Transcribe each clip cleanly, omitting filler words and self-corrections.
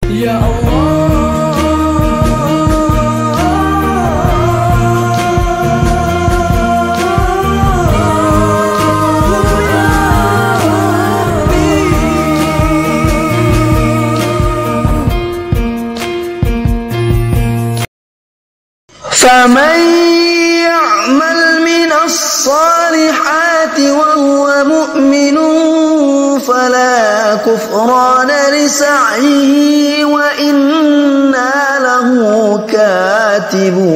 Ya Allah, فمن يعمل من الصالحات وهو مؤمن فلا كفران لسعيه وإنا له كاتبون.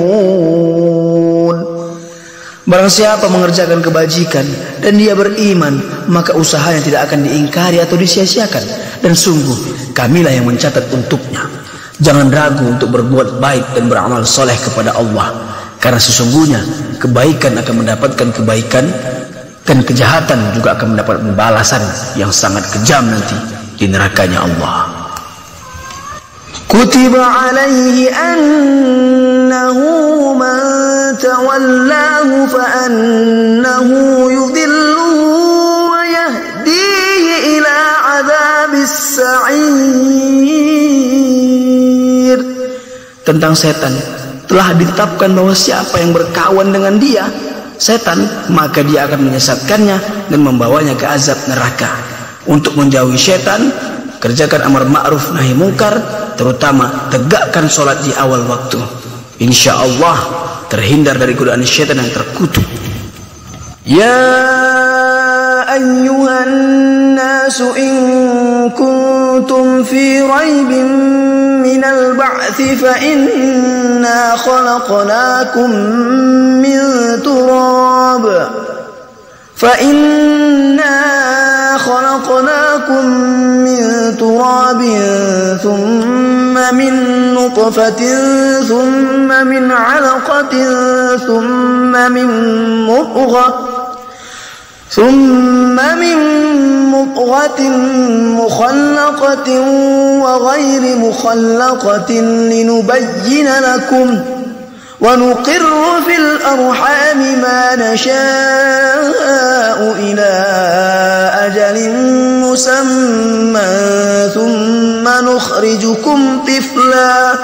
Barang siapa mengerjakan kebajikan dan dia beriman, maka usahanya tidak akan diingkari atau disia-siakan, dan sungguh kamilah yang mencatat untuknya. Jangan ragu untuk berbuat baik dan beramal soleh kepada Allah, karena sesungguhnya kebaikan akan mendapatkan kebaikan dan kejahatan juga akan mendapatkan balasan yang sangat kejam nanti di nerakanya Allah. Kutiba alaihi annahu man tawallahu fa annahu yudhilluhu wa yahdihi ila adzabis sa'ir. Tentang setan telah ditetapkan bahwa siapa yang berkawan dengan dia, setan, maka dia akan menyesatkannya dan membawanya ke azab neraka. Untuk menjauhi setan, kerjakan amar ma'ruf nahi mungkar, terutama tegakkan sholat di awal waktu. Insya Allah terhindar dari godaan setan yang terkutuk. Ya ayyuhan nasu in kuntum fi raibin minal ba'thi fa inna khalaqnakum min turab thumma min nutfatin thumma min 'alaqatin thumma min mudghatin mukhallaqatin wa ghayri mukhallaqatin linubayyina lakum wa nuqirru fil arhami ma nasha'u ila ajalin musamman thumma nukhrijukum tiflan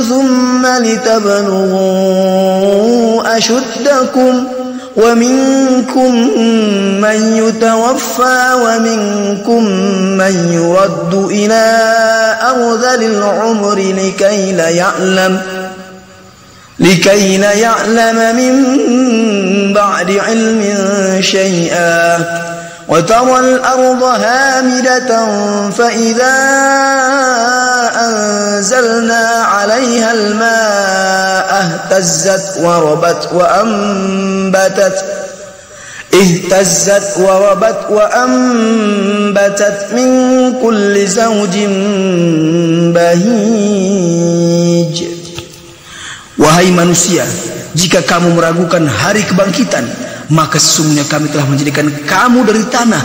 thumma litabnughu ashuddakum wa minkum man yutawaffa wa minkum man yuraddu ila ardhil umri likay la ya'lama min ba'di ilmin shay'an. وترى الأرض هامدة فإذا أنزلنا عليها الماء اهتزت وربت من كل زوج بهيج. Wahai manusia, jika kamu meragukan hari kebangkitan, maka sesungguhnya kami telah menjadikan kamu dari tanah,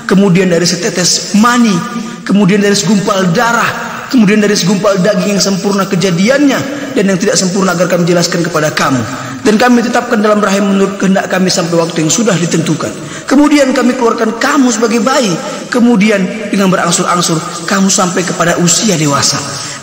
kemudian dari setetes mani, kemudian dari segumpal darah, kemudian dari segumpal daging yang sempurna kejadiannya dan yang tidak sempurna agar kami jelaskan kepada kamu. Dan kami tetapkan dalam rahim menurut kehendak kami sampai waktu yang sudah ditentukan. Kemudian kami keluarkan kamu sebagai bayi, kemudian dengan berangsur-angsur kamu sampai kepada usia dewasa.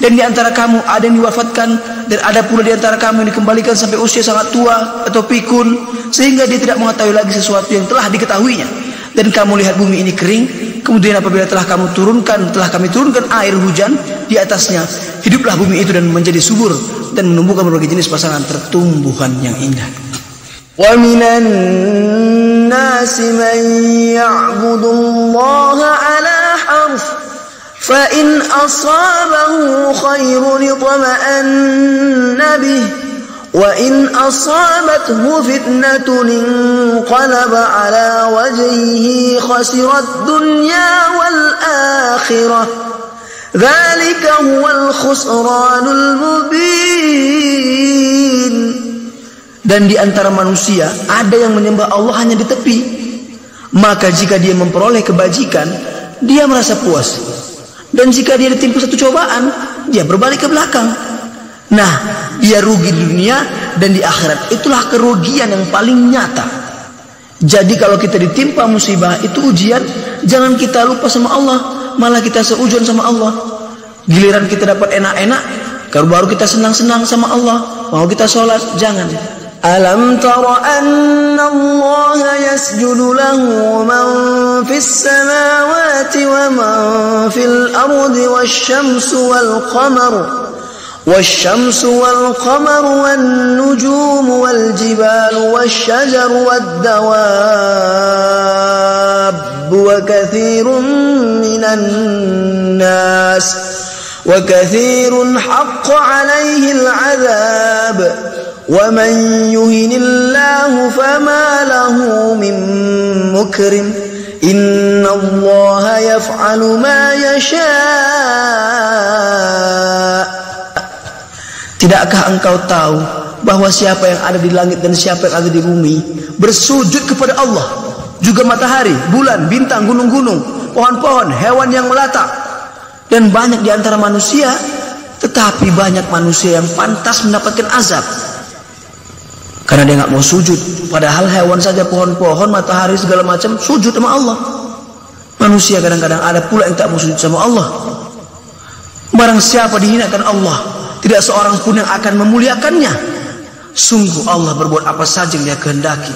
Dan di antara kamu ada yang diwafatkan, dan ada pula di antara kamu yang dikembalikan sampai usia sangat tua atau pikun, sehingga dia tidak mengetahui lagi sesuatu yang telah diketahuinya. Dan kamu lihat bumi ini kering, kemudian apabila telah kami turunkan air hujan di atasnya, hiduplah bumi itu dan menjadi subur dan menumbuhkan berbagai jenis pasangan tumbuhan yang indah. Wa minan nasi man ya'budu Allah ala harf fa in asabahu khairun itma'anna bih wa in asabathu fitnatun inqalaba ala wajhihi khasirat dunya wal akhirah dzalika huwal khusranul mubin. Dan di antara manusia ada yang menyembah Allah hanya di tepi, maka jika dia memperoleh kebajikan dia merasa puas, dan jika dia ditimpa satu cobaan dia berbalik ke belakang. Nah, dia rugi di dunia dan di akhirat. Itulah kerugian yang paling nyata. Jadi kalau kita ditimpa musibah itu ujian, jangan kita lupa sama Allah, malah kita seujuan sama Allah. Giliran kita dapat enak-enak, baru kita senang-senang sama Allah, mau kita sholat, jangan. Alam tara anna Allah yasjudu lahu man fis samawati wa man fil ardi wasyamsu wal qamaru والنجوم والجبال والشجر والدواب وكثير حق عليه العذاب ومن يهن الله فما له من مكرم إن الله يفعل ما يشاء. Tidakkah engkau tahu bahwa siapa yang ada di langit dan siapa yang ada di bumi bersujud kepada Allah, juga matahari, bulan, bintang, gunung-gunung, pohon-pohon, hewan yang melata, dan banyak di antara manusia, tetapi banyak manusia yang pantas mendapatkan azab karena dia nggak mau sujud. Padahal hewan saja, pohon-pohon, matahari, segala macam sujud sama Allah. Manusia kadang-kadang ada pula yang tak mau sujud sama Allah. Barang siapa dihinakan Allah, tidak seorang pun yang akan memuliakannya. Sungguh Allah berbuat apa saja yang Dia kehendaki.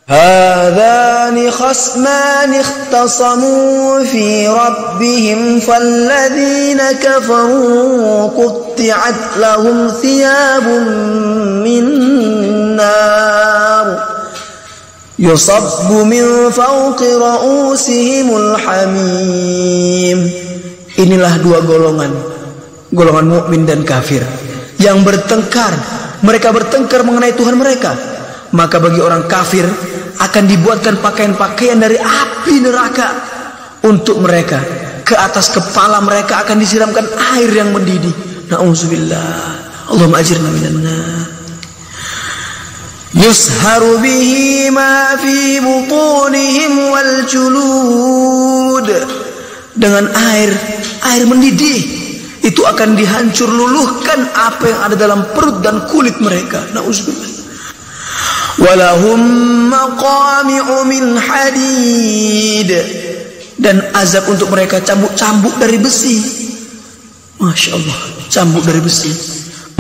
Hadzani khasmani ikhtasamu fi rabbihim falladzina kafaru qutti'at lahum thiyabun min nar yusabbu min fawqi ra'usihimul hamim. Inilah dua golongan mukmin dan kafir yang bertengkar. Mereka bertengkar mengenai Tuhan mereka. Maka bagi orang kafir akan dibuatkan pakaian-pakaian dari api neraka untuk mereka. Ke atas kepala mereka akan disiramkan air yang mendidih. Na'udzubillah. Allahumma ajirna minan nar. Yusharu bihi ma fi butunihim wal julud. Dengan air mendidih itu akan dihancur luluhkan apa yang ada dalam perut dan kulit mereka. Na'udzubillah. Walahum maqami'u min hadid. Dan azab untuk mereka cambuk-cambuk dari besi. Masya Allah, cambuk dari besi.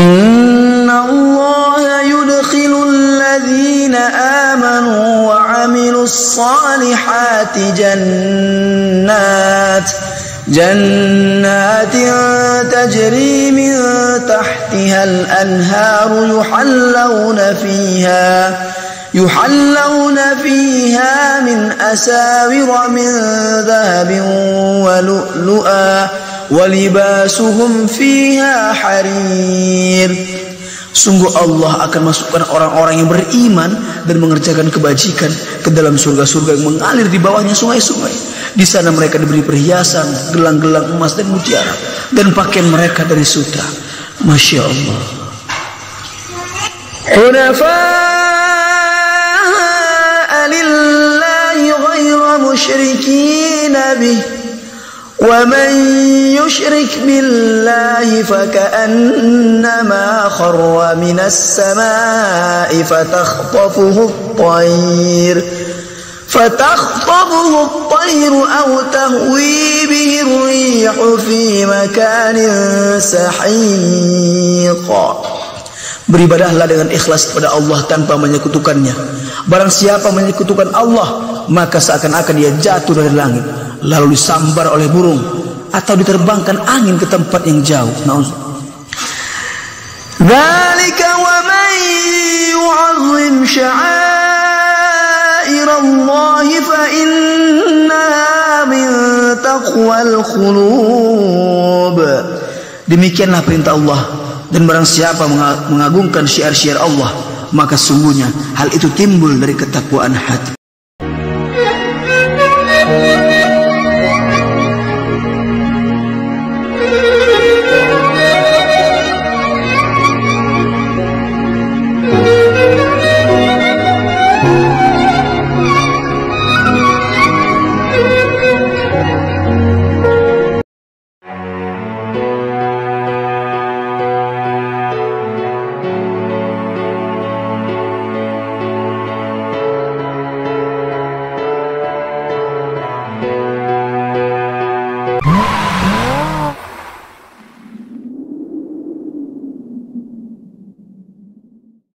Inna Allah yudkhilul ladzina amanu wa amilus salihati جنات تجري من تحتها الأنهار يحلون فيها من أساور من ذهب ولؤلؤا ولباسهم فيها حرير. Sungguh Allah akan masukkan orang-orang yang beriman dan mengerjakan kebajikan ke dalam surga-surga yang mengalir di bawahnya sungai-sungai. Di sana mereka diberi perhiasan, gelang-gelang emas dan mutiara, dan pakaian mereka dari sutra. Masya Allah. Hunafa'a lillahi ghayra musyrikin bih. وَمَنْ يُشْرِكْ بِاللَّهِ فَكَأَنَّمَا خَرَّ مِنَ السَّمَاءِ فَتَخْطَفُهُ الطَّيْرُ أَوْ تَهْوِي بِهِ الرِّيحُ فِي مَكَانٍ سَحِيقٍ. Beribadahlah dengan ikhlas kepada Allah tanpa menyekutukannya. Barang siapa menyekutukan Allah, maka seakan-akan dia jatuh dari langit, lalu disambar oleh burung, atau diterbangkan angin ke tempat yang jauh. Dzalika wa man yu'azzim sya'airallahi fa innaha min taqwal qulub. Demikianlah perintah Allah, dan barang siapa mengagungkan syiar-syiar Allah, maka sungguhnya hal itu timbul dari ketakwaan hati.